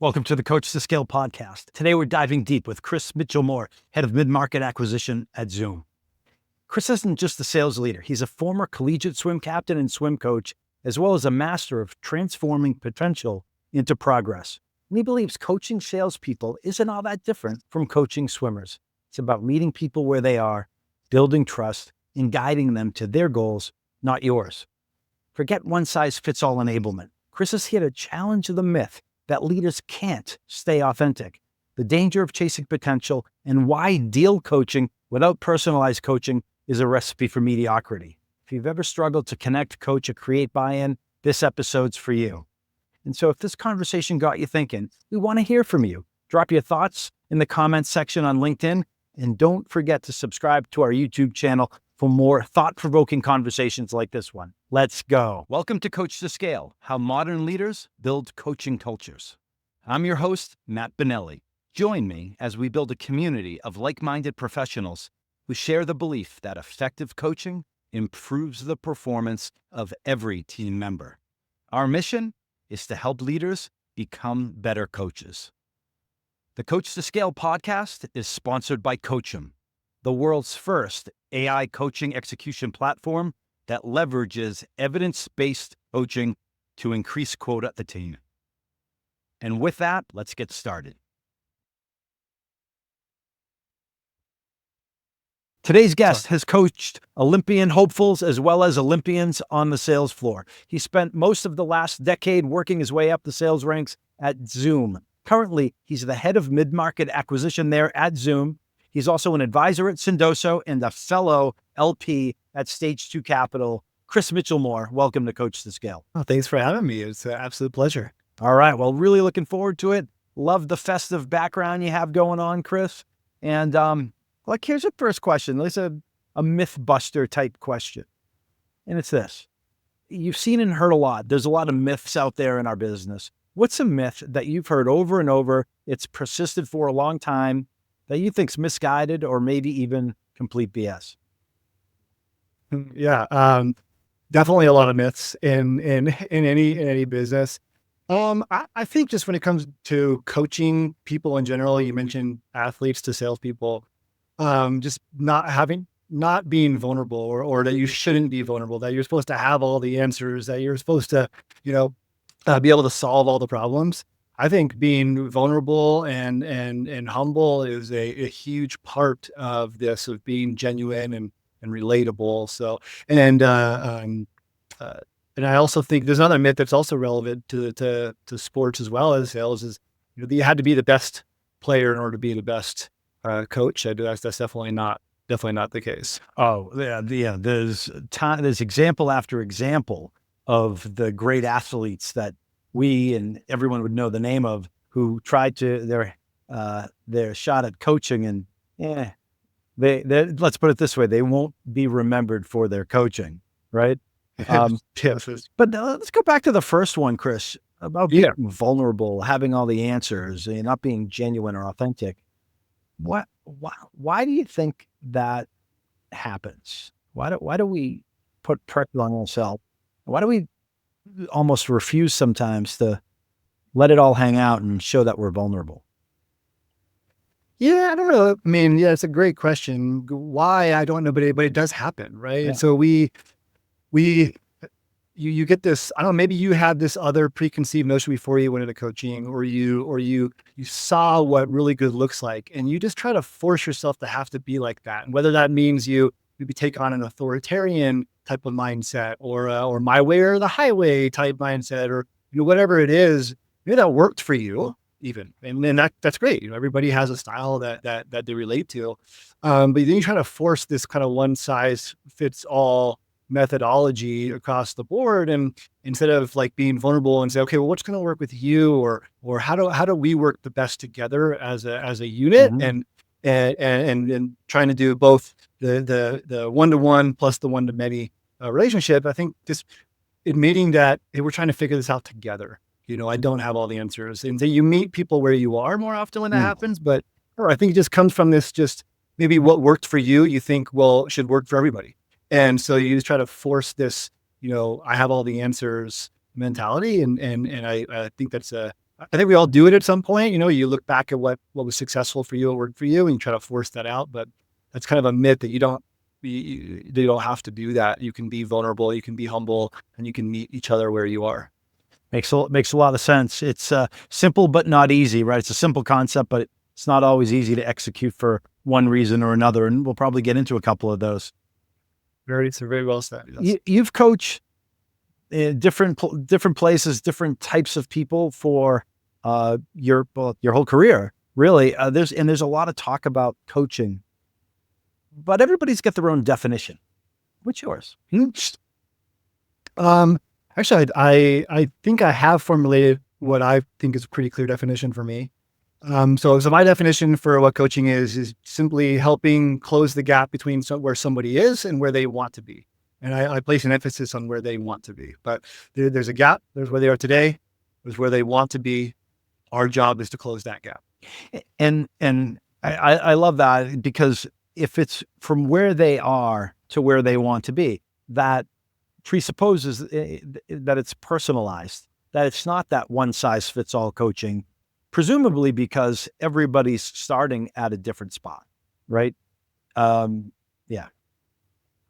Welcome to the Coach2Scale podcast. Today we're diving deep with Chris Michelmore, head of mid-market acquisition at Zoom. Chris isn't just a sales leader. He's a former collegiate swim captain and swim coach, as well as a master of transforming potential into progress. And he believes coaching salespeople isn't all that different from coaching swimmers. It's about meeting people where they are, building trust, and guiding them to their goals, not yours. Forget one-size-fits-all enablement. Chris is here to challenge the myth that leaders can't stay authentic, the danger of chasing potential, and why deal coaching without personalized coaching is a recipe for mediocrity. If you've ever struggled to connect, coach, or create buy-in, this episode's for you. And so if this conversation got you thinking, we want to hear from you. Drop your thoughts in the comments section on LinkedIn, and don't forget to subscribe to our YouTube channel for more thought-provoking conversations like this one. Let's go. Welcome to Coach2Scale, how modern leaders build coaching cultures. I'm your host, Matt Bonelli. Join me as we build a community of like-minded professionals who share the belief that effective coaching improves the performance of every team member. Our mission is to help leaders become better coaches. The Coach2Scale podcast is sponsored by Coachum, the world's first AI coaching execution platform that leverages evidence-based coaching to increase quota at the team. And with that, let's get started. Today's guest has coached Olympian hopefuls as well as Olympians on the sales floor. He spent most of the last decade working his way up the sales ranks at Zoom. Currently, he's the head of mid-market acquisition there at Zoom. He's also an advisor at Sendoso and a fellow LP at Stage 2 Capital. Chris Michelmore, welcome to Coach2Scale. Oh, thanks for having me. It's an absolute pleasure. All right. Well, really looking forward to it. Love the festive background you have going on, Chris. And here's the first question. It's a myth buster type question. And it's this. You've seen and heard a lot. There's a lot of myths out there in our business. What's a myth that you've heard over and over? It's persisted for a long time that you think's misguided or maybe even complete BS? Yeah, definitely a lot of myths in any business. I think just when it comes to coaching people in general, you mentioned athletes to salespeople, just not being vulnerable or that you shouldn't be vulnerable, that you're supposed to have all the answers, that you're supposed to, be able to solve all the problems. I think being vulnerable and humble is a huge part of this, of being genuine and relatable. So, and I also think there's another myth that's also relevant to sports as well as sales is, that you had to be the best player in order to be the best coach. That's definitely not the case. Oh, yeah. There's example after example of the great athletes that we and everyone would know the name of who tried to their shot at coaching, and they let's put it this way, they won't be remembered for their coaching, right? Yes. But let's go back to the first one, Chris, about being vulnerable, having all the answers, and not being genuine or authentic. Why do you think that happens? Why do we put pressure on ourselves? Why do we almost refuse sometimes to let it all hang out and show that we're vulnerable? Yeah, I don't know. I mean, yeah, it's a great question. Why? I don't know, but it does happen, right? Yeah. And so you get this, I don't know, maybe you had this other preconceived notion before you went into coaching, or you saw what really good looks like, and you just try to force yourself to have to be like that. And whether that means you maybe take on an authoritarian type of mindset, or my way or the highway type mindset, or whatever it is, maybe that worked for you even. And then that's great. Everybody has a style that they relate to. But then you try to force this kind of one size fits all methodology across the board, and instead of like being vulnerable and say, okay, well, what's going to work with you, or how do we work the best together as a unit, Mm-hmm. and trying to do both the one-to-one plus the one-to-many relationship. I think just admitting that, hey, we're trying to figure this out together. I don't have all the answers, and so you meet people where you are more often when that happens. But I think it just comes from this, just maybe what worked for you, you think, well, should work for everybody. And so you just try to force this, I have all the answers mentality. And I think that's I think we all do it at some point. You look back at what was successful for you, what worked for you, and you try to force that out. But that's kind of a myth that you don't have to do that. You can be vulnerable, you can be humble, and you can meet each other where you are. Makes a lot of sense. It's simple but not easy, right? It's a simple concept, but it's not always easy to execute for one reason or another. And we'll probably get into a couple of those. Very well said. Yes. You've coached different places, different types of people for your whole career, really. There's a lot of talk about coaching, but everybody's got their own definition. What's yours? Actually, I think I have formulated what I think is a pretty clear definition for me. So my definition for what coaching is simply helping close the gap between where somebody is and where they want to be. And I place an emphasis on where they want to be. But there's a gap. There's where they are today. There's where they want to be. Our job is to close that gap. And I love that, because if it's from where they are to where they want to be, that presupposes that it's personalized, that it's not that one size fits all coaching, presumably because everybody's starting at a different spot, right?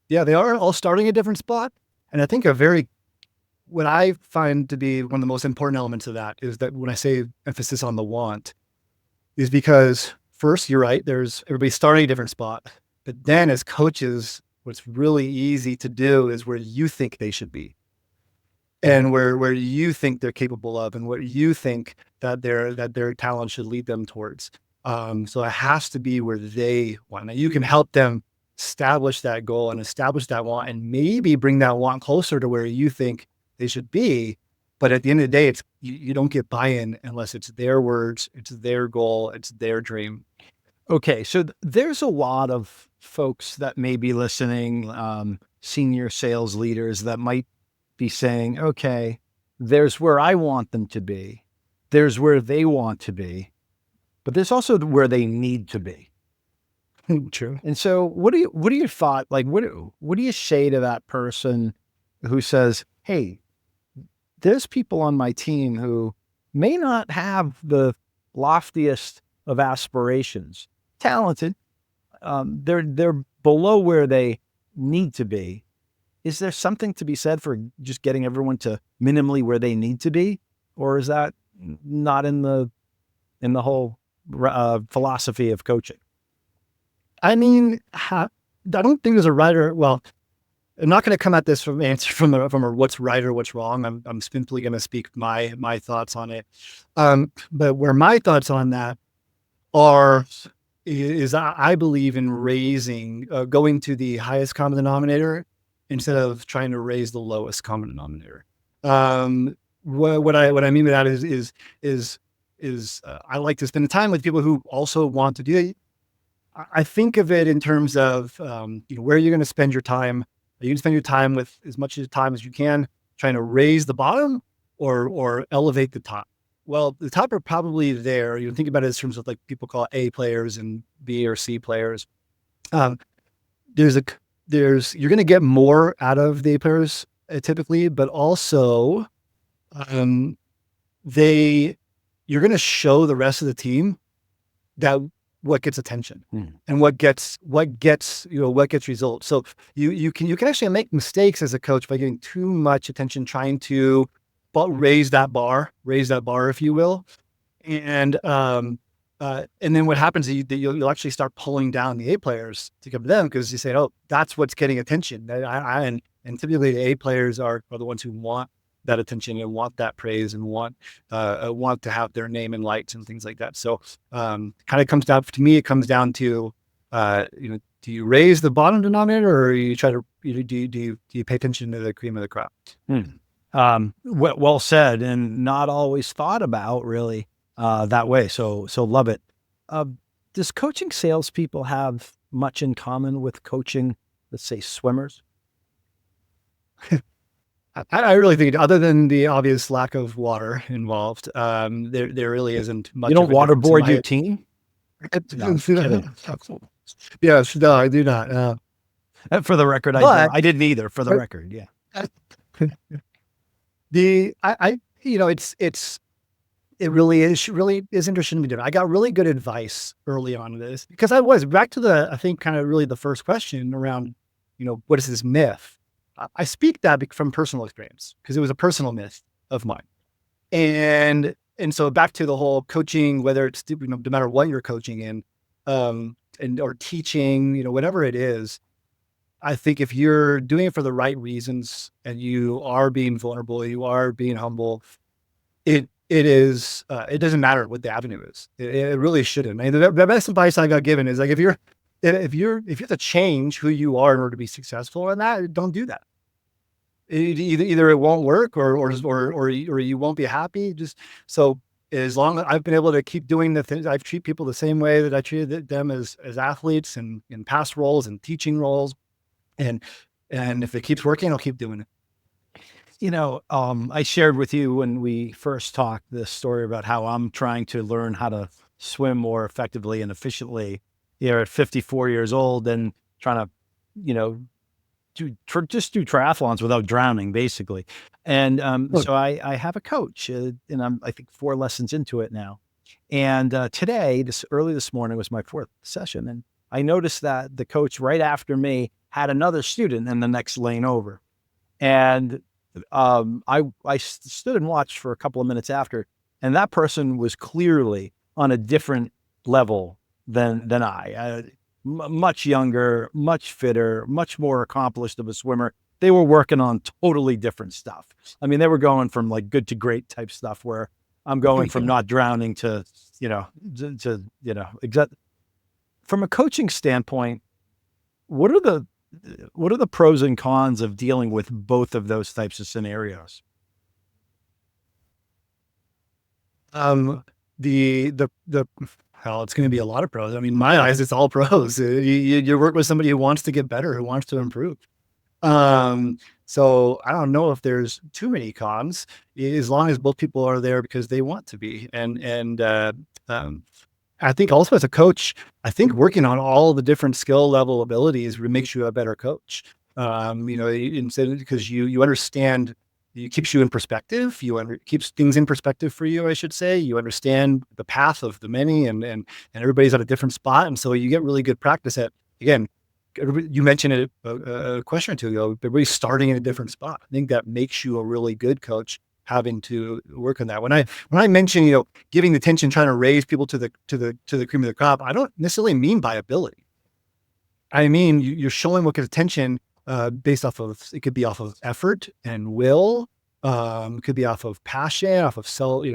Yeah, they are all starting at a different spot. And I think what I find to be one of the most important elements of that is that when I say emphasis on the want, is because first, you're right, everybody's starting at a different spot. But then as coaches, what's really easy to do is where you think they should be, and where you think they're capable of, and what you think that their talent should lead them towards. So it has to be where they want. Now you can help them establish that goal and establish that want, and maybe bring that want closer to where you think they should be. But at the end of the day, you don't get buy-in unless it's their words, it's their goal, it's their dream. Okay, so there's a lot of folks that may be listening, senior sales leaders that might be saying, okay, there's where I want them to be. There's where they want to be, but there's also where they need to be. True. And so what are your thoughts? Like, what do you say to that person who says, hey, there's people on my team who may not have the loftiest of aspirations, talented, they're below where they need to be. Is there something to be said for just getting everyone to minimally where they need to be? Or is that not in the whole philosophy of coaching? I mean, I don't think there's a right or, well, I'm not going to come at this from a what's right or what's wrong. I'm simply going to speak my thoughts on it. But where my thoughts on that is I believe in going to the highest common denominator instead of trying to raise the lowest common denominator. What I mean by that is I like to spend time with people who also want to do it. I think of it in terms of where you're going to spend your time. Are you going to spend your time with as much time as you can trying to raise the bottom or elevate the top? Well, the top are probably there. You think about it in terms of like people call A players and B or C players. You're going to get more out of the A players typically, but also you're going to show the rest of the team that what gets attention and what gets results. So you can actually make mistakes as a coach by giving too much attention, trying to raise that bar, if you will. And then what happens is you'll actually start pulling down the A players to come to them because you say, oh, that's what's getting attention. And typically the A players are the ones who want that attention and want that praise and want to have their name in lights and things like that. So kind of comes down to do you raise the bottom denominator or you try to do you pay attention to the cream of the crop? Well said, and not always thought about really that way. So love it. Does coaching salespeople have much in common with coaching, let's say, swimmers? I really think, other than the obvious lack of water involved, there really isn't much. You don't waterboard your team? No, yes, no, I do not. For the record, I didn't either. For the record, yeah. It's It really is interesting to me. I got really good advice early on in this because I was back to I think kind of really the first question around, what is this myth? I speak that from personal experience because it was a personal myth of mine. And so back to the whole coaching, whether it's, no matter what you're coaching in, or teaching, whatever it is, I think if you're doing it for the right reasons and you are being vulnerable, you are being humble, it doesn't matter what the avenue is. It really shouldn't. I mean, the best advice I got given is like, if you have to change who you are in order to be successful in that, don't do that. Either it won't work or you won't be happy. Just so as long as I've been able to keep doing the things, I treat people the same way that I treated them as athletes and in past roles and teaching roles. And if it keeps working, I'll keep doing it. I shared with you when we first talked this story about how I'm trying to learn how to swim more effectively and efficiently here at 54 years old and trying to, just do triathlons without drowning, basically. And so I have a coach, and I'm, I think, 4 lessons into it now. And early this morning was my 4th session. And I noticed that the coach right after me had another student in the next lane over. And I stood and watched for a couple of minutes after, and that person was clearly on a different level than I. Much younger, much fitter, much more accomplished of a swimmer. They were working on totally different stuff. I mean, they were going from like good to great type stuff, where I'm going from not drowning to from a coaching standpoint, what are the pros and cons of dealing with both of those types of scenarios? Hell, it's going to be a lot of pros. I mean, in my eyes, it's all pros. You work with somebody who wants to get better, who wants to improve. So I don't know if there's too many cons, as long as both people are there because they want to be. And I think also as a coach, I think working on all the different skill level abilities makes you a better coach. Instead, because you understand, it keeps you in perspective. Keeps things in perspective for you, I should say. You understand the path of the many, and everybody's at a different spot, and so you get really good practice at, again, you mentioned it a question or two ago. Everybody's starting in a different spot. I think that makes you a really good coach, having to work on that. When I mention, giving the attention, trying to raise people to the cream of the crop, I don't necessarily mean by ability. I mean, you're showing what gets attention based off of, it could be off of effort and will, it could be off of passion, off of so there's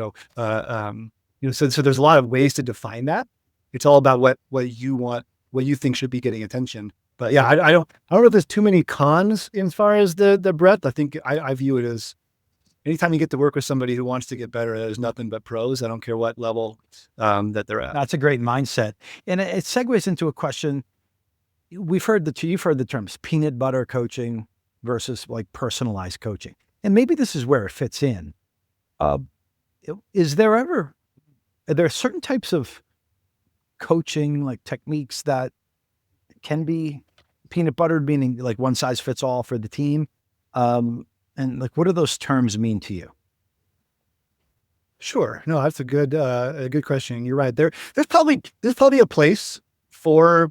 a lot of ways to define that. It's all about what you want, what you think should be getting attention. But yeah, I don't know if there's too many cons as far as the breadth. I think I view it as, anytime you get to work with somebody who wants to get better, there's nothing but pros. I don't care what level that they're at. That's a great mindset. And it segues into a question. You've heard the terms peanut butter coaching versus like personalized coaching. And maybe this is where it fits in. Are there certain types of coaching, like techniques, that can be peanut buttered, meaning like one size fits all for the team? And like, what do those terms mean to you? Sure. No, that's a good question. You're right. There's probably a place for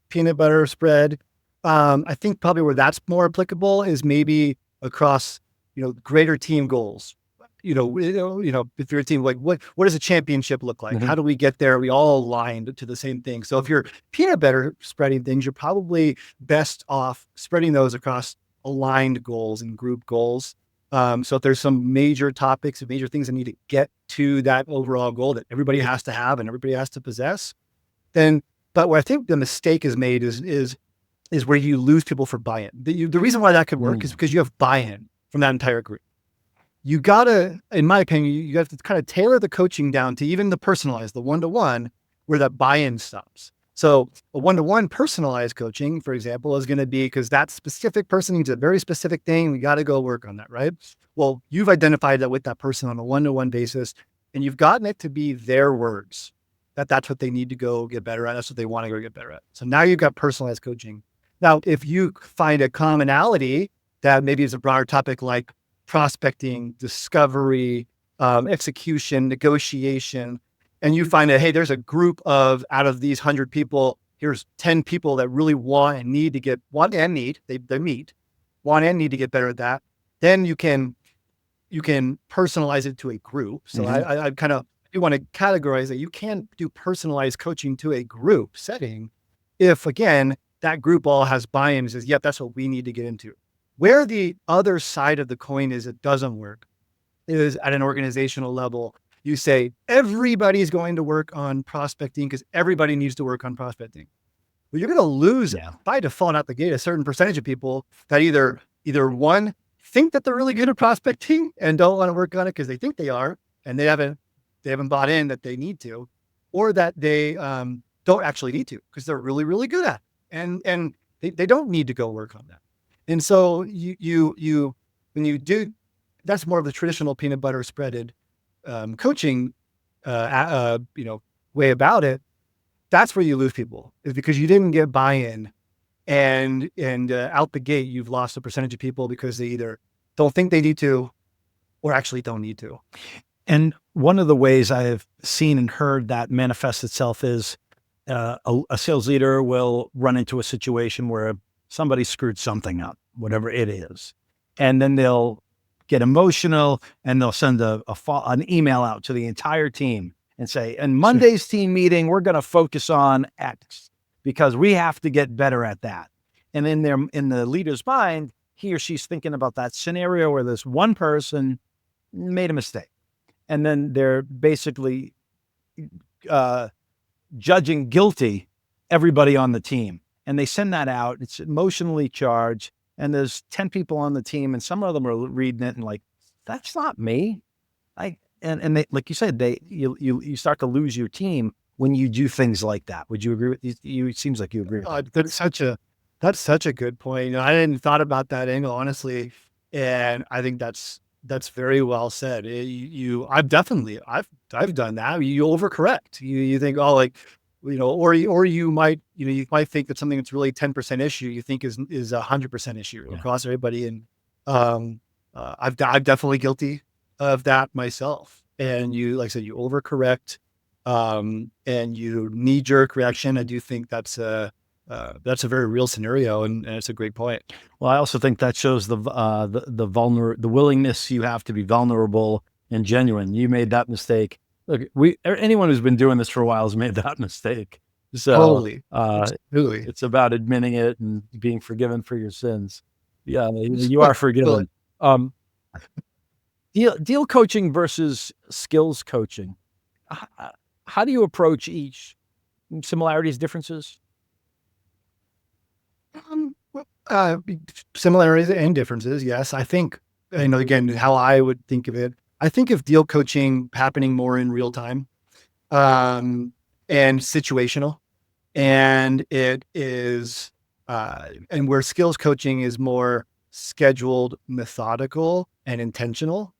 peanut butter spread. I think probably where that's more applicable is maybe across, greater team goals. If you're a team, like what does a championship look like? Mm-hmm. How do we get there? Are we all aligned to the same thing? So if you're peanut butter spreading things, you're probably best off spreading those across aligned goals and group goals. So if there's some major topics and major things that need to get to that overall goal that everybody has to have and everybody has to possess, but where I think the mistake is made is where you lose people for buy-in. The reason why that could work is because you have buy-in from that entire group. You gotta, in my opinion, you have to kind of tailor the coaching down to even the personalized, the one-to-one, where that buy-in stops. So a one-to-one personalized coaching, for example, is going to be, because that specific person needs a very specific thing. We got to go work on that, right? Well, you've identified that with that person on a one-to-one basis, and you've gotten it to be their words, that's what they need to go get better at. That's what they want to go get better at. So now you've got personalized coaching. Now, if you find a commonality that maybe is a broader topic like prospecting, discovery, execution, negotiation, and you find that, hey, there's a group of, out of these 100 people, here's 10 people that really want and need to get, want and need, they meet, want and need to get better at that. Then you can personalize it to a group. So I kind of, you want to categorize that you can't do personalized coaching to a group setting if, again, that group all has buy-in and says, yep, that's what we need to get into. Where the other side of the coin is it doesn't work is at an organizational level. You say, everybody's going to work on prospecting because everybody needs to work on prospecting. Well, you're going to lose by default out the gate a certain percentage of people that either one, think that they're really good at prospecting and don't want to work on it because they think they are, and they haven't bought in that they need to, or that they don't actually need to because they're really, really good at it. And they don't need to go work on that. And so you when you do, that's more of the traditional peanut butter spreaded coaching, way about it. That's where you lose people, is because you didn't get buy-in, and out the gate, you've lost a percentage of people because they either don't think they need to or actually don't need to. And one of the ways I have seen and heard that manifest itself is a sales leader will run into a situation where somebody screwed something up, whatever it is. And then they'll get emotional and they'll send an email out to the entire team and say, in Monday's team meeting, we're going to focus on X because we have to get better at that. And in the leader's mind, he or she's thinking about that scenario where this one person made a mistake. And then they're basically judging guilty everybody on the team. And they send that out. It's emotionally charged. And there's 10 people on the team, and some of them are reading it and like, that's not me. And they, like you said, you start to lose your team when you do things like that. Would you agree with you? It seems like you agree with that. That's such a good point. I hadn't thought about that angle, honestly. And I think that's very well said. I've done that. You overcorrect. You think, oh, like, or you might think that something that's really 10% issue, you think is 100% issue across everybody. And I'm definitely guilty of that myself. And like I said, you overcorrect, and you knee-jerk reaction. I do think that's a very real scenario, and it's a great point. Well, I also think that shows the willingness you have to be vulnerable and genuine. You made that mistake. Look, anyone who's been doing this for a while has made that mistake. So totally. Absolutely. It's about admitting it and being forgiven for your sins. Yeah, you are forgiven. Deal coaching versus skills coaching. How do you approach each? Similarities, differences? Similarities and differences. Yes. I think, again, how I would think of it, I think of deal coaching happening more in real time, and situational, and it is, and where skills coaching is more scheduled, methodical, and intentional.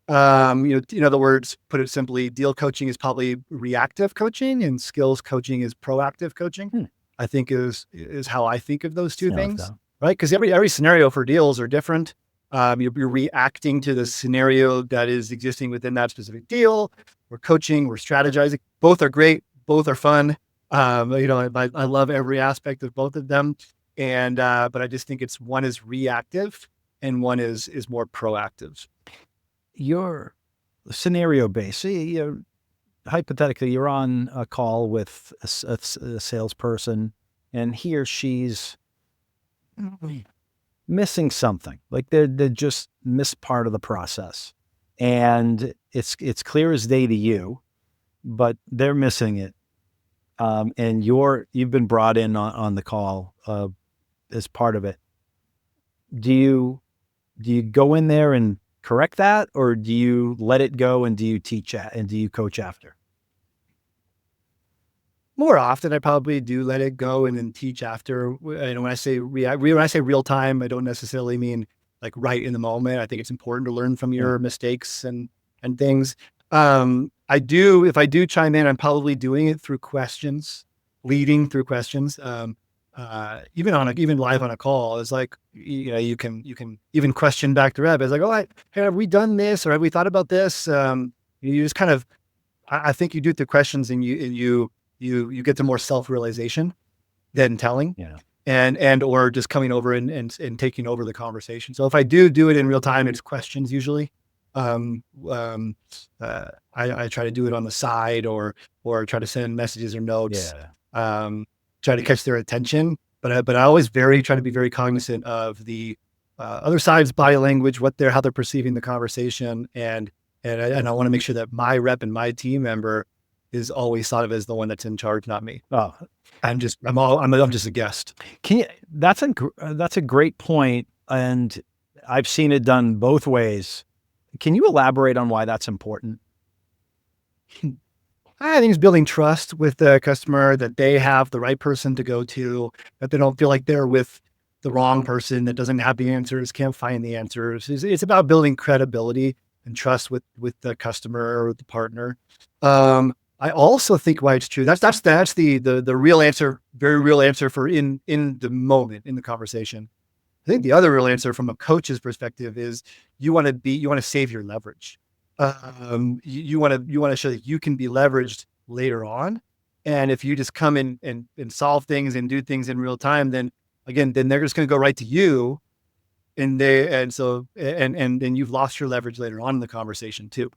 In other words, put it simply, deal coaching is probably reactive coaching and skills coaching is proactive coaching. I think is how I think of those two things, right? Because every scenario for deals are different. You're reacting to the scenario that is existing within that specific deal. We're coaching, we're strategizing. Both are great. Both are fun. I love every aspect of both of them. And, but I just think one is reactive and one is more proactive. Your scenario based, hypothetically, you're on a call with a salesperson and he or she's missing something, like they just missed part of the process, and it's clear as day to you, but they're missing it, and you've been brought in on the call as part of it. Do you go in there and correct that, or do you let it go and do you teach and do you coach after? More often, I probably do let it go and then teach after. When I say real time, I don't necessarily mean like right in the moment. I think it's important to learn from your mistakes and things. If I do chime in, I'm probably doing it through questions, leading through questions. Even live on a call, it's like, you can even question back to rep. It's like, oh, have we done this, or have we thought about this? You just kind of, I think you do it through questions, and you get to more self-realization than telling, Yeah. and or just coming over and taking over the conversation. So if I do it in real time, it's questions usually. Um, um, I try to do it on the side, or try to send messages or notes. Yeah. Um, Try to catch their attention, but I always try to be very cognizant of the other side's body language, how they're perceiving the conversation, and I want to make sure that my rep and my team member is always thought of as the one that's in charge, not me. Oh, I'm just a guest. that's a great point, and I've seen it done both ways. Can you elaborate on why that's important? I think it's building trust with the customer, that they have the right person to go to, that they don't feel like they're with the wrong person that doesn't have the answers, can't find the answers. It's about building credibility and trust with the customer or the partner. I also think why it's true. That's the real answer, very real answer for in the moment in the conversation. I think the other real answer from a coach's perspective is you want to save your leverage. You want to show that you can be leveraged later on. And if you just come in and solve things and do things in real time, then they're just going to go right to you. And then you've lost your leverage later on in the conversation too.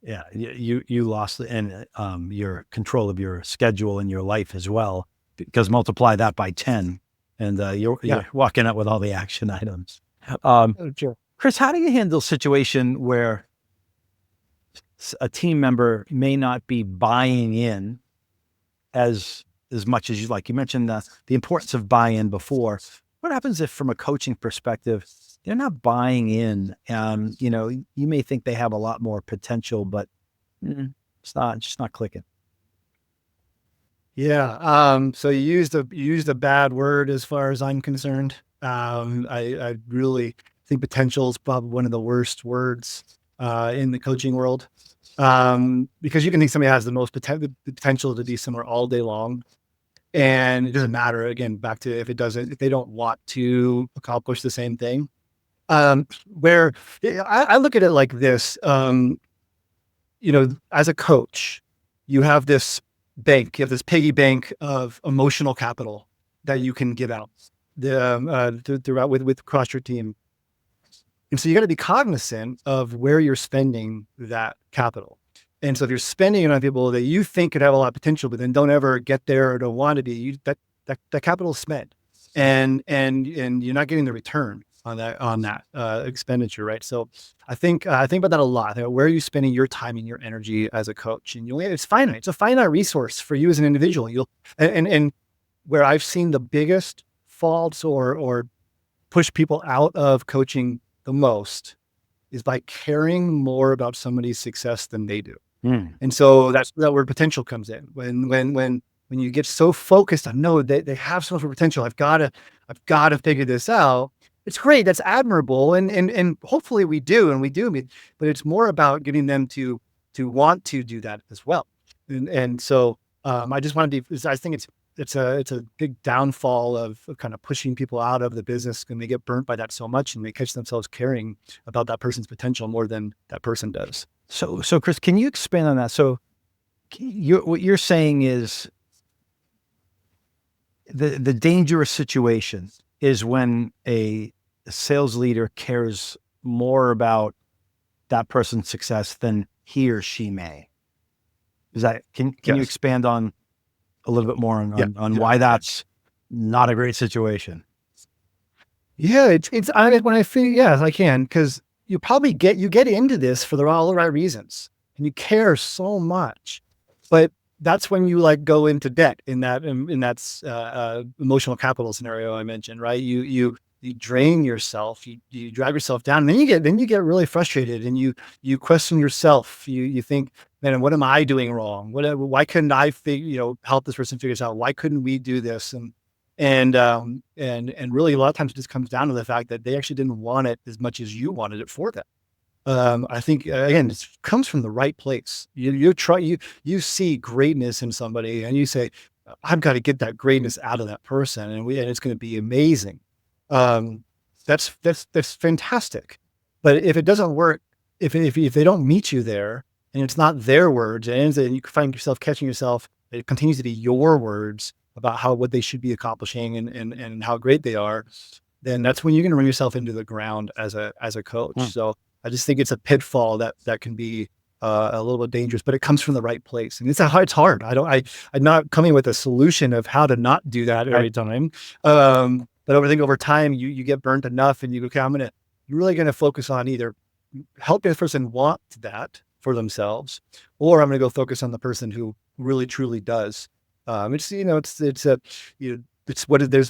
Yeah, you lost your control of your schedule and your life as well, because multiply that by 10, and you're walking out with all the action items. Sure. Chris, how do you handle a situation where a team member may not be buying in as much as you'd like? You mentioned the importance of buy-in before. What happens if, from a coaching perspective, they're not buying in? You may think they have a lot more potential, but it's just not clicking. Yeah. So you used a bad word as far as I'm concerned. I really think potential is probably one of the worst words in the coaching world. Because you can think somebody has the potential to be somewhere all day long. And it doesn't matter, again, back to if they don't want to accomplish the same thing. Where I look at it like this, as a coach, you have this piggy bank of emotional capital that you can give out throughout with across your team. And so you got to be cognizant of where you're spending that capital. And so if you're spending it on people that you think could have a lot of potential, but then don't ever get there or don't want to be, that capital is spent, and you're not getting the return on that expenditure, right? So I think about that a lot. Where are you spending your time and your energy as a coach? And it's finite. It's a finite resource for you as an individual. And where I've seen the biggest faults or push people out of coaching the most is by caring more about somebody's success than they do. And so that's where potential comes in. When you get so focused on, no, they have so much potential, I've got to figure this out. It's great. That's admirable. And hopefully we do. But it's more about getting them to want to do that as well. And so I just want to I think it's a big downfall of kind of pushing people out of the business, and they get burnt by that so much, and they catch themselves caring about that person's potential more than that person does. So Chris, can you expand on that? So what you're saying is the dangerous situation is when a sales leader cares more about that person's success than he or she may. Is that, can you expand on a little bit more on why that's not a great situation? Yeah, when I feel, yes, I can, because you probably get into this for all the right reasons, and you care so much, but that's when you go into debt in that emotional capital scenario I mentioned, right? You drain yourself, you drive yourself down, and then you get really frustrated, and you question yourself. You think, man, what am I doing wrong? Why couldn't I help this person figure this out? Why couldn't we do this? And really, a lot of times it just comes down to the fact that they actually didn't want it as much as you wanted it for them. I think, again, it comes from the right place. You see greatness in somebody, and you say, I've got to get that greatness out of that person, and it's going to be amazing. That's fantastic. But if it doesn't work, if they don't meet you there, and it's not their words, and you find yourself catching yourself, it continues to be your words about what they should be accomplishing and how great they are, then that's when you're going to run yourself into the ground as a coach. Mm. So I just think it's a pitfall that can be a little bit dangerous, but it comes from the right place. And it's hard. I'm not coming with a solution of how to not do that every time. But I think over time you get burnt enough and you go, okay, you're really going to focus on either helping this person want that for themselves, or I'm going to go focus on the person who really truly does. There's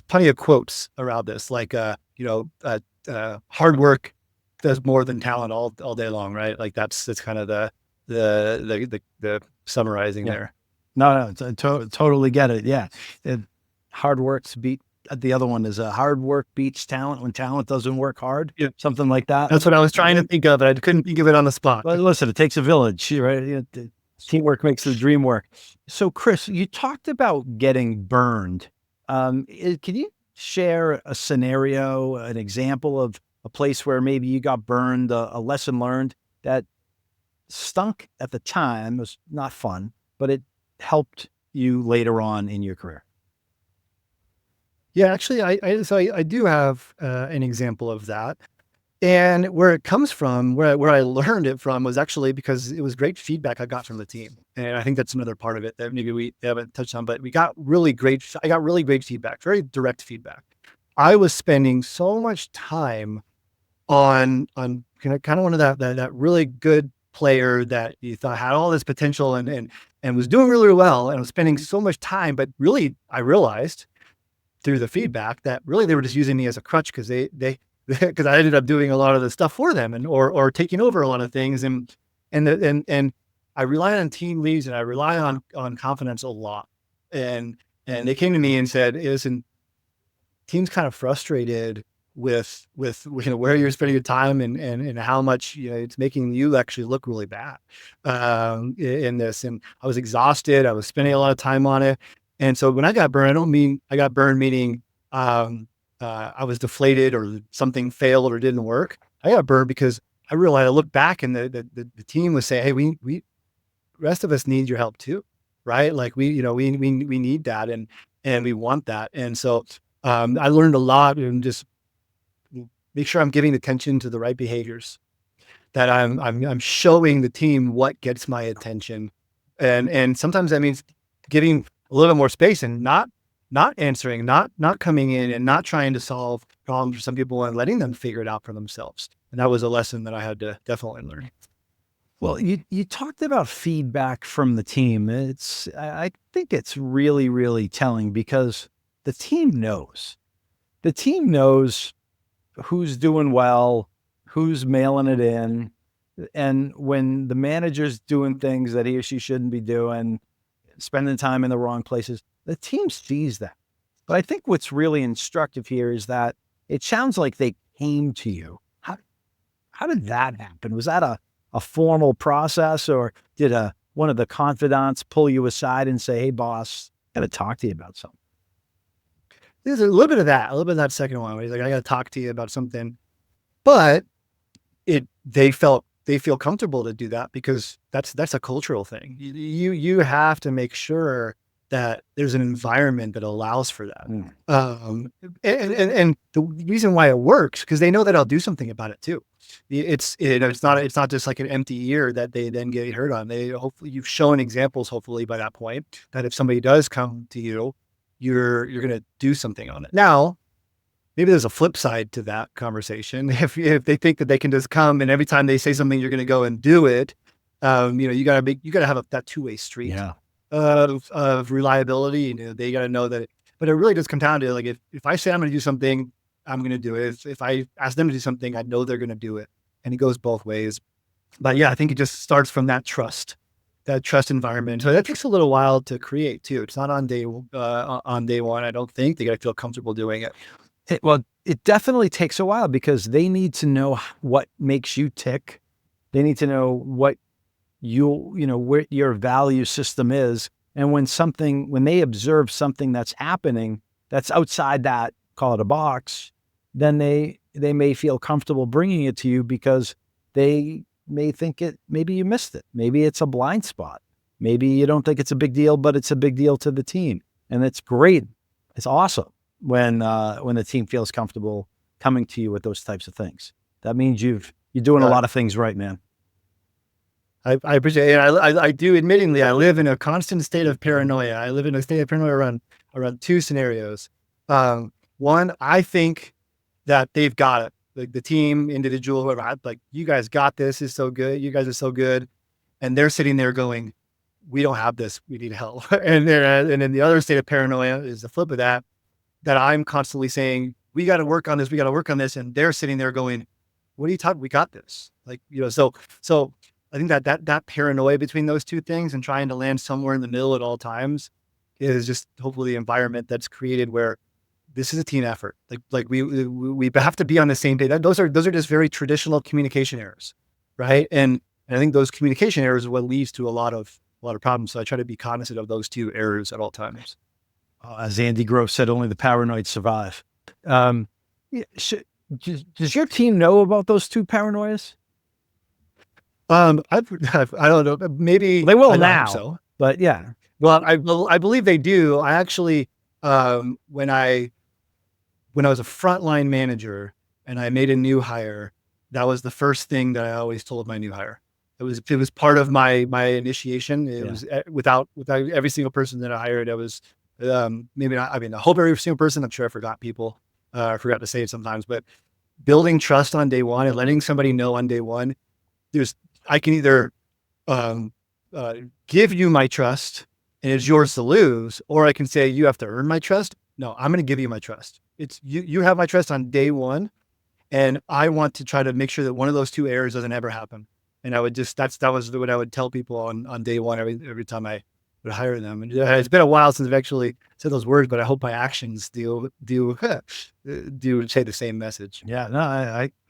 plenty of quotes around this, like, hard work does more than talent all day long, right? Like that's kind of the summarizing there. No, totally get it. Yeah. Hard works beat the other one is hard work beats talent when talent doesn't work hard. Yeah. Something like that. That's what I was trying to think of, but I couldn't think of it on the spot. But listen, it takes a village, right? Teamwork makes the dream work. So Chris, you talked about getting burned. Can you share a scenario, an example of a place where maybe you got burned, a lesson learned that stunk at the time, was not fun, but it helped you later on in your career? Yeah, actually, I do have an example of that. And where it comes from, where I learned it from was actually because it was great feedback I got from the team. And I think that's another part of it that maybe we haven't touched on, but I got really great feedback, very direct feedback. I was spending so much time on kind of one of that really good player that you thought had all this potential and was doing really, really well. And I was spending so much time, but really I realized through the feedback that really they were just using me as a crutch because because I ended up doing a lot of the stuff for them or taking over a lot of things. And I rely on team leads and I rely on confidence a lot. And they came to me and said, listen, team's kind of frustrated with where you're spending your time and how much, it's making you actually look really bad, in this. And I was exhausted. I was spending a lot of time on it. And so when I got burned, I don't mean I got burned, meaning, I was deflated or something failed or didn't work. I got burned because I realized I looked back and the team was saying, hey, we rest of us need your help too. Right. Like we need that and we want that. And so, I learned a lot and just make sure I'm giving attention to the right behaviors, that I'm showing the team what gets my attention. And sometimes that means giving a little bit more space and not answering, not coming in and not trying to solve problems for some people and letting them figure it out for themselves. And that was a lesson that I had to definitely learn. Well, you talked about feedback from the team. I think it's really, really telling because the team knows. The team knows who's doing well, who's mailing it in. And when the manager's doing things that he or she shouldn't be doing, spending time in the wrong places, the team sees that. But I think what's really instructive here is that it sounds like they came to you. How did that happen? Was that a formal process, or did one of the confidants pull you aside and say, hey, boss, I got to talk to you about something? There's a little bit of that second one where he's like, I got to talk to you about something. But they feel comfortable to do that because that's a cultural thing. You have to make sure that there's an environment that allows for that. And the reason why it works, because they know that I'll do something about it too. It's not just like an empty ear that they then get hurt on. Hopefully you've shown examples, hopefully by that point, that if somebody does come to you, you're going to do something on it. Now, maybe there's a flip side to that conversation. If they think that they can just come and every time they say something, you're going to go and do it, you got to have that two-way street. Yeah. Of reliability. They got to know that, but it really does come down to like, if I say I'm going to do something, I'm going to do it. If I ask them to do something, I know they're going to do it. And it goes both ways. But yeah, I think it just starts from that trust environment. So that takes a little while to create too. It's not on day one. I don't think they got to feel comfortable doing it. Well, it definitely takes a while because they need to know what makes you tick. They need to know what where your value system is. And when they observe something that's happening, that's outside that, call it a box, then they may feel comfortable bringing it to you because they may think maybe you missed it. Maybe it's a blind spot. Maybe you don't think it's a big deal, but it's a big deal to the team. And it's great. It's awesome when the team feels comfortable coming to you with those types of things. That means you're doing a lot of things right, man. I appreciate it. I do, admittingly, I live in a constant state of paranoia. I live in a state of paranoia around two scenarios. One, I think that they've got it. Like the team, individual, whoever, like, you guys got this, is so good. You guys are so good. And they're sitting there going, we don't have this. We need help. And then the other state of paranoia is the flip of that I'm constantly saying, we got to work on this. We got to work on this. And they're sitting there going, what are you talking? We got this. Like, so I think that paranoia between those two things and trying to land somewhere in the middle at all times is just hopefully the environment that's created where this is a team effort. Like we have to be on the same page. Those are just very traditional communication errors, right? And I think those communication errors are what leads to a lot of problems. So I try to be cognizant of those two errors at all times. As Andy Grove said, only the paranoid survive. Does your team know about those two paranoias? I don't know. Maybe they will now. So, but yeah. Well, I believe they do. I actually, when I was a frontline manager and I made a new hire, that was the first thing that I always told my new hire. It was part of my initiation. It was without every single person that I hired. I was maybe not. I mean, I hope every single person. I'm sure I forgot people. I forgot to say it sometimes, but building trust on day one and letting somebody know on day one, I can either give you my trust and it's yours to lose, or I can say you have to earn my trust. No, I'm going to give you my trust. It's you have my trust on day one, and I want to try to make sure that one of those two errors doesn't ever happen. And I would that was what I would tell people on day one every time I would hire them. And it's been a while since I've actually said those words, but I hope my actions do say the same message. Yeah, no,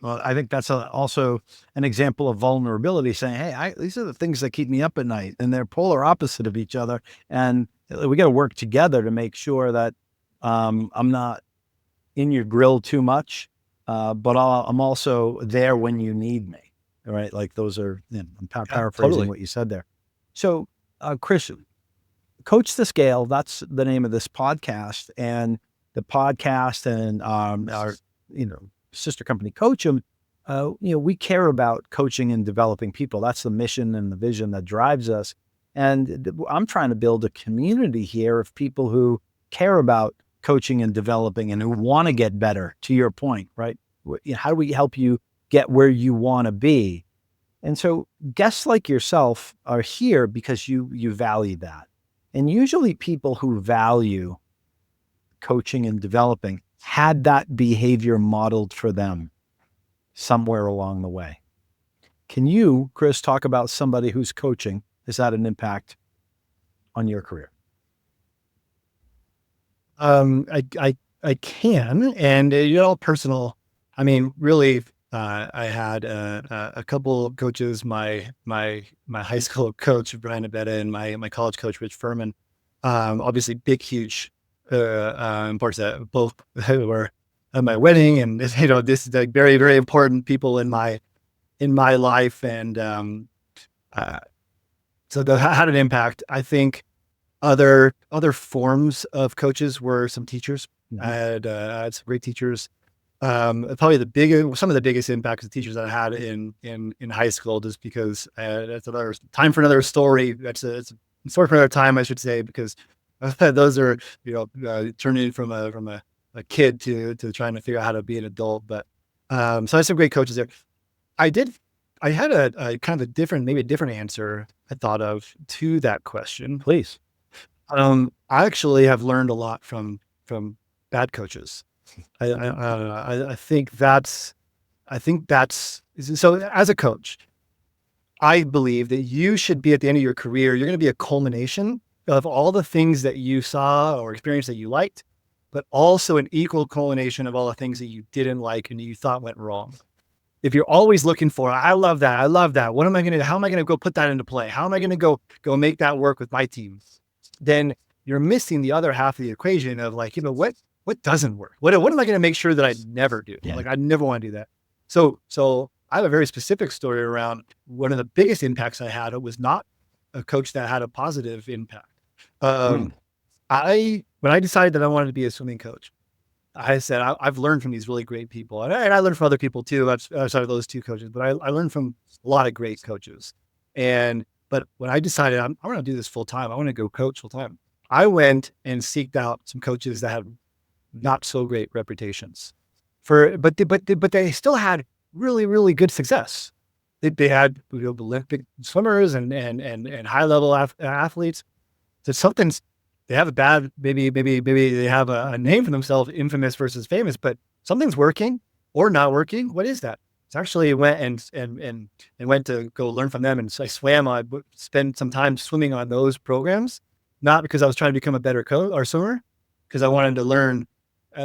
I think that's also an example of vulnerability, saying, hey, these are the things that keep me up at night, and they're polar opposite of each other. And we got to work together to make sure that I'm not in your grill too much, but I'm also there when you need me. All right. Like those are, I'm paraphrasing totally what you said there. So, Chris, Coach2Scale, that's the name of this podcast, and the podcast and our, sister company, Coach2, we care about coaching and developing people. That's the mission and the vision that drives us. And I'm trying to build a community here of people who care about coaching and developing and who want to get better, to your point, right? How do we help you get where you want to be? And so guests like yourself are here because you value that. And usually people who value coaching and developing had that behavior modeled for them somewhere along the way. Can you, Chris, talk about somebody who's coaching has had an impact on your career? I can, and it's all personal. I mean, really, I had a couple of coaches, my high school coach, Brian Abetta, and my college coach, Rich Furman. Obviously big, huge importance that both were at my wedding, and this is like very, very important people in my life. And so that had an impact. I think other forms of coaches were some teachers. Mm-hmm. I had some great teachers. Probably some of the biggest impacts of teachers that I had in high school, just because that's another time for another story. It's a story for another time, I should say, because those are, turning from a kid to trying to figure out how to be an adult. But, so I had some great coaches there. I had a kind of maybe a different answer I thought of to that question. Please. I actually have learned a lot from bad coaches. I think that's so. As a coach, I believe that you should be, at the end of your career, you're going to be a culmination of all the things that you saw or experienced that you liked, but also an equal culmination of all the things that you didn't like and you thought went wrong. If you're always looking for, I love that. How am I going to go put that into play? How am I going to go make that work with my team? Then you're missing the other half of the equation of like, what doesn't work? What am I going to make sure that I never do? Yeah. Like, I never want to do that. So I have a very specific story around one of the biggest impacts I had. It was not a coach that had a positive impact. Mm. Um, when I decided that I wanted to be a swimming coach, I said, I've learned from these really great people, and I learned from other people too, outside of those two coaches, but I learned from a lot of great coaches. But when I decided I'm going to do this full time, I want to go coach full time, I went and seeked out some coaches that had not so great reputations but they still had really, really good success. They had Olympic swimmers and high level athletes. So something's, they have a bad, maybe they have a name for themselves, infamous versus famous, but something's working or not working. What is that? It's actually went and went to go learn from them. And so I swam, I spent some time swimming on those programs, not because I was trying to become a better coach or swimmer, because I wanted to learn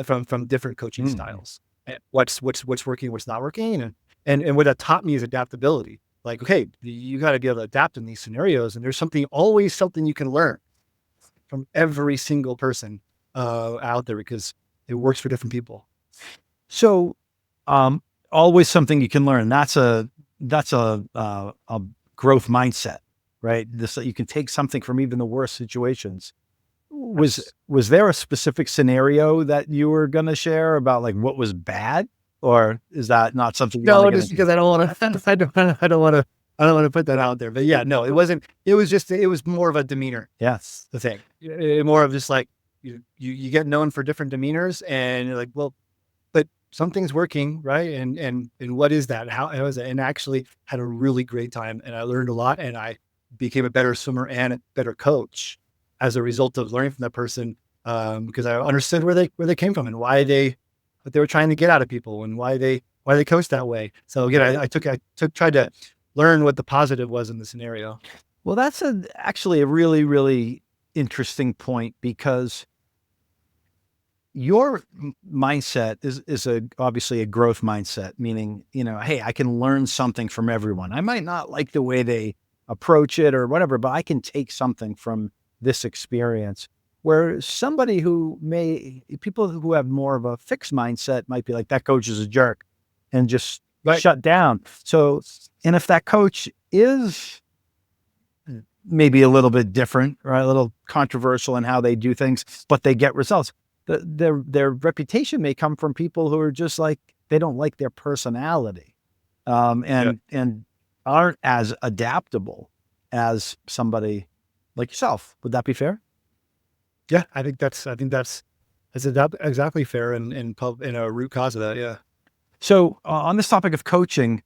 from different coaching styles, and what's working, what's not working. And what that taught me is adaptability. Like, okay, you got to be able to adapt in these scenarios. And there's always something you can learn from every single person out there, because it works for different people. So, always something you can learn. That's a growth mindset, right? This, you can take something from even the worst situations. Was there a specific scenario that you were going to share about, like, what was bad, or is that not something you want No, to get just into? because I don't want to, I don't want to put that out there. But yeah, no, it wasn't. It was more of a demeanor. Yes. The thing, more of just like you get known for different demeanors, and you're like, well, but something's working, right? And what is that? How is it? And actually had a really great time, and I learned a lot, and I became a better swimmer and a better coach as a result of learning from that person, because I understood where they came from and what they were trying to get out of people, and why they coached that way. So again, I tried to learn what the positive was in the scenario. Well, that's actually a really, really interesting point, because your mindset is obviously a growth mindset, meaning, hey, I can learn something from everyone. I might not like the way they approach it or whatever, but I can take something from this experience. Where people who have more of a fixed mindset might be like, that coach is a jerk, and just Right. shut down. So, and if that coach is maybe a little bit different, right, a little controversial in how they do things, but they get results, their reputation may come from people who are just like, they don't like their personality, and aren't as adaptable as somebody like yourself. Would that be fair? Yeah, I think that's exactly fair, and a root cause of that. Yeah. So, on this topic of coaching,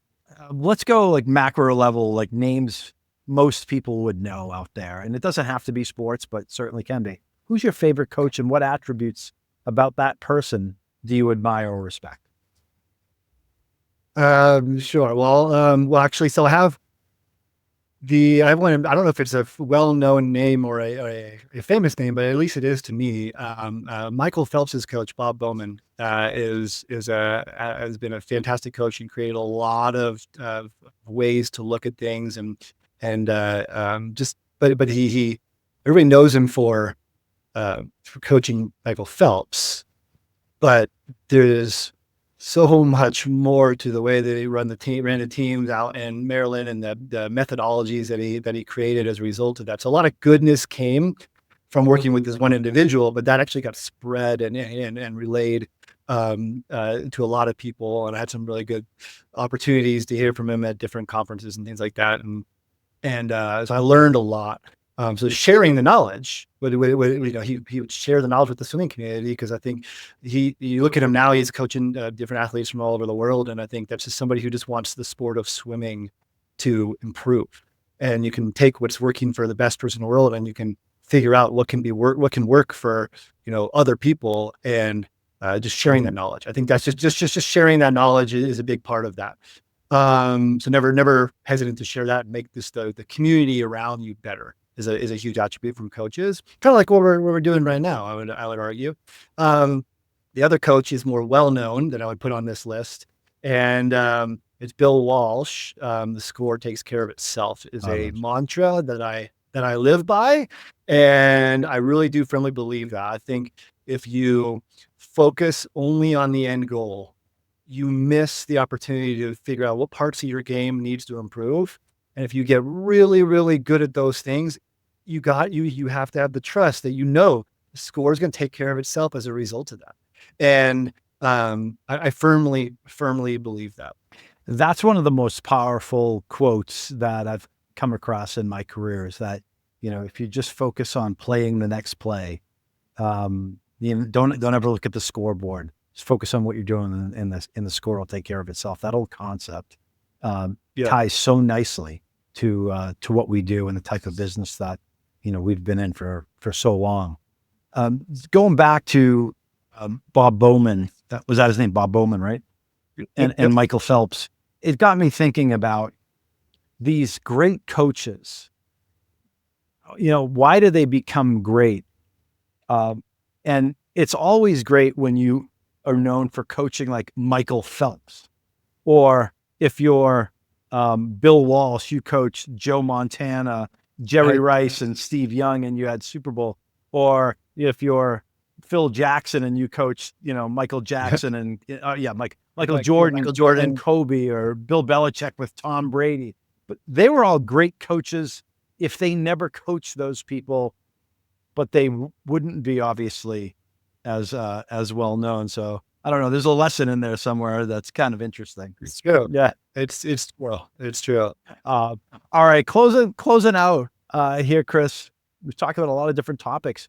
let's go like macro level, like names most people would know out there. And it doesn't have to be sports, but certainly can be. Who's your favorite coach, and what attributes about that person do you admire or respect? Sure. Well, actually, so I don't know if it's a well-known name or a famous name, but at least it is to me. Michael Phelps's coach, Bob Bowman, has been a fantastic coach and created a lot of ways to look at things, but he everybody knows him for coaching Michael Phelps, but there's so much more to the way that he ran the teams out in Maryland, and the methodologies that he created as a result of that. So a lot of goodness came from working with this one individual, but that actually got spread and relayed to a lot of people. And I had some really good opportunities to hear from him at different conferences and things like that. So I learned a lot. So sharing the knowledge, he would share the knowledge with the swimming community, because I think you look at him now, he's coaching different athletes from all over the world. And I think that's just somebody who just wants the sport of swimming to improve. And you can take what's working for the best person in the world, and you can figure out what can work for, other people, and just sharing that knowledge. I think that's just sharing that knowledge is a big part of that. So never hesitant to share that and make the community around you better is a huge attribute from coaches. Kind of like what we're doing right now, I would argue. The other coach is more well-known that I would put on this list, and it's Bill Walsh. The score takes care of itself is a mantra that I live by, and I really do firmly believe that. I think if you focus only on the end goal, you miss the opportunity to figure out what parts of your game needs to improve. And if you get really, really good at those things, you have to have the trust that the score is going to take care of itself as a result of that. And I firmly believe that. That's one of the most powerful quotes that I've come across in my career, is that, if you just focus on playing the next play, don't ever look at the scoreboard. Just focus on what you're doing, and the score will take care of itself. That old concept ties so nicely to what we do and the type of business that we've been in for so long. Going back to Bob Bowman, was that his name? Bob Bowman, right? And Michael Phelps. It got me thinking about these great coaches. Why do they become great? And it's always great when you are known for coaching like Michael Phelps, or if you're Bill Walsh, you coached Joe Montana, Jerry Rice, and Steve Young, and you had Super Bowl. Or if you're Phil Jackson and you coached, Michael Jackson and Michael Jordan and Kobe, or Bill Belichick with Tom Brady. But they were all great coaches if they never coached those people, but they wouldn't be obviously as well known. So I don't know. There's a lesson in there somewhere that's kind of interesting. It's true. Yeah, it's true. All right, closing out here, Chris. We've talked about a lot of different topics.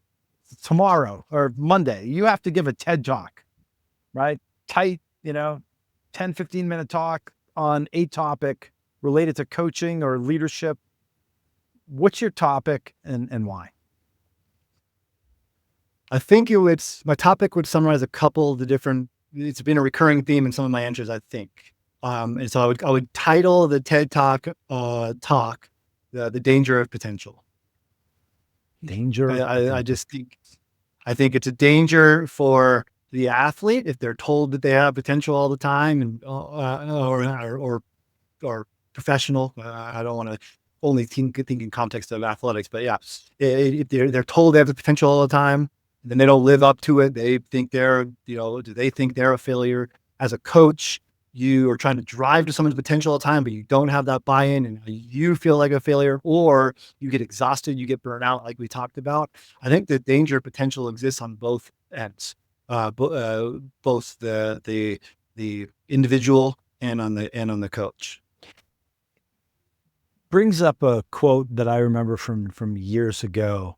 Tomorrow or Monday, you have to give a TED talk, right? Tight, 10, 15-minute talk on a topic related to coaching or leadership. What's your topic and why? I think my topic would summarize a couple of the different, it's been a recurring theme in some of my answers, I think. And so I would title the TED talk, the danger of potential. Danger. I think it's a danger for the athlete if they're told that they have potential all the time, and or professional. I don't want to only think in context of athletics, but yeah, if they're told they have the potential all the time, then they don't live up to it. They think do they think they're a failure? As a coach, you are trying to drive to someone's potential all the time, but you don't have that buy-in, and you feel like a failure, or you get exhausted, you get burnt out, like we talked about. I think the danger of potential exists on both ends, both the individual and on the coach. Brings up a quote that I remember from years ago,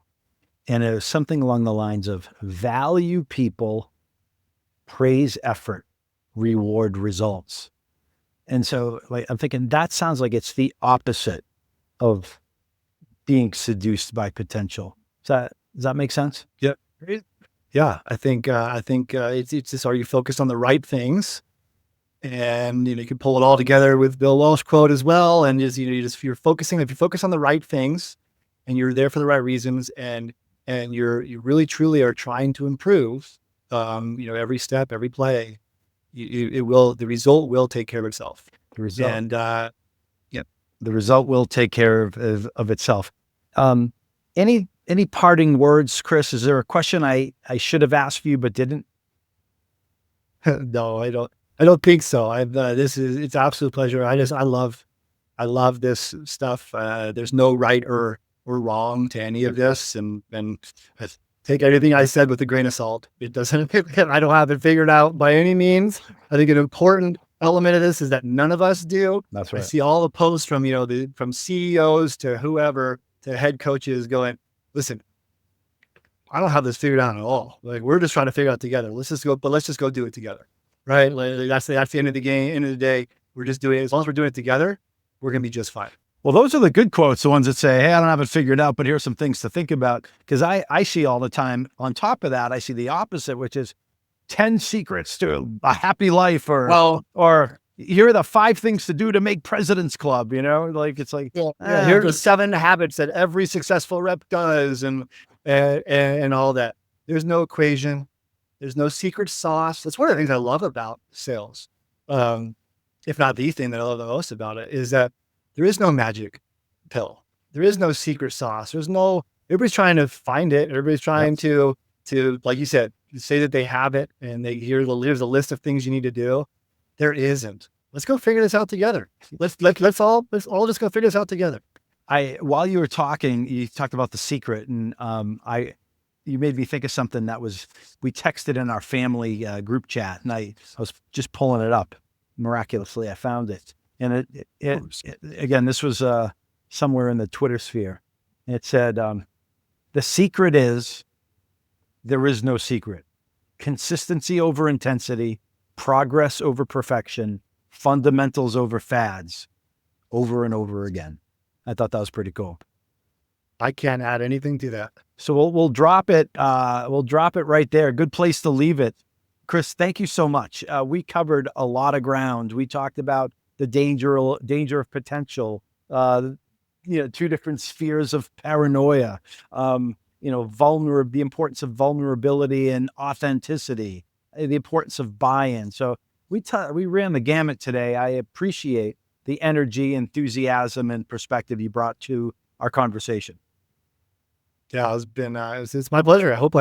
and it was something along the lines of value people, praise effort, reward results. And so I'm thinking that sounds like it's the opposite of being seduced by potential. Does that make sense? Yeah. Yeah. I think it's just, are you focused on the right things? And, you can pull it all together with Bill Walsh quote as well. And if you focus on the right things and you're there for the right reasons, and you really truly are trying to improve, every step, every play, the result will take care of itself. The result will take care of itself. Any parting words, Chris? Is there a question I should have asked you but didn't? No, I don't think so. It's an absolute pleasure. I love this stuff. There's no right or wrong to any of this, and take everything I said with a grain of salt. It doesn't, I don't have it figured out by any means. I think an important element of this is that none of us do. That's right. I see all the posts from, from CEOs to whoever, to head coaches going, listen, I don't have this figured out at all. Like, we're just trying to figure it out together. Let's just go do it together. Right. Like, that's the end of the game. End of the day, we're just doing it. As long as we're doing it together, we're going to be just fine. Well, those are the good quotes, the ones that say, hey, I don't have it figured out, but here's some things to think about. Because I see all the time, on top of that, I see the opposite, which is 10 secrets to a happy life, or here are the 5 things to do to make President's Club, it's like, here are the 7 habits that every successful rep does, and all that. There's no equation. There's no secret sauce. That's one of the things I love about sales. If not the thing that I love the most about it, is that there is no magic pill. There is no secret sauce. Everybody's trying to find it. Everybody's trying to, like you said, say that they have it, and here's a list of things you need to do. There isn't. Let's go figure this out together. Let's all just go figure this out together. While you were talking, you talked about the secret, and you made me think of something we texted in our family group chat, and I was just pulling it up. Miraculously, I found it, and again, this was somewhere in the Twitter sphere. It said, "The secret is there is no secret. Consistency over intensity, progress over perfection, fundamentals over fads, over and over again." I thought that was pretty cool. I can't add anything to that. So we'll drop it. We'll drop it right there. Good place to leave it. Chris, thank you so much. We covered a lot of ground. We talked about the danger of potential. Two different spheres of paranoia. The importance of vulnerability and authenticity. The importance of buy-in. So we ran the gamut today. I appreciate the energy, enthusiasm, and perspective you brought to our conversation. Yeah, it's my pleasure. I hope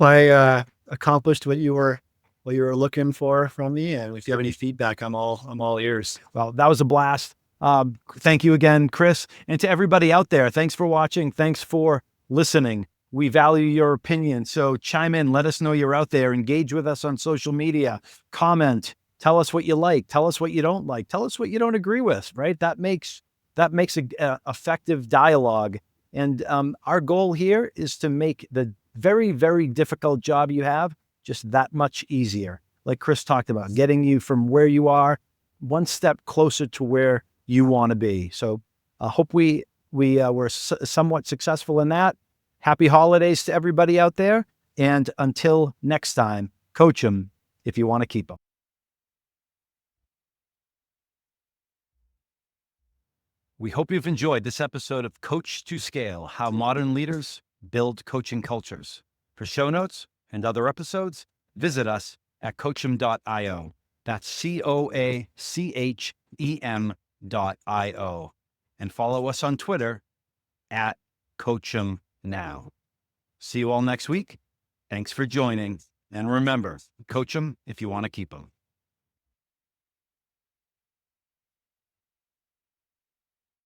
I accomplished what you were looking for from me. And if you have any feedback, I'm all ears. Well, that was a blast. Thank you again, Chris, and to everybody out there. Thanks for watching. Thanks for listening. We value your opinion. So chime in. Let us know you're out there. Engage with us on social media. Comment. Tell us what you like. Tell us what you don't like. Tell us what you don't agree with, right? That makes a effective dialogue. And our goal here is to make the very, very difficult job you have just that much easier. Like Chris talked about, getting you from where you are one step closer to where you want to be. So I hope we were somewhat successful in that. Happy holidays to everybody out there. And until next time, coach them if you want to keep them. We hope you've enjoyed this episode of Coach2Scale, How Modern Leaders Build Coaching Cultures. For show notes and other episodes, visit us at coachem.io. That's COACHEM.io. And follow us on Twitter at CoachemNow. See you all next week. Thanks for joining. And remember, coach them if you want to keep them.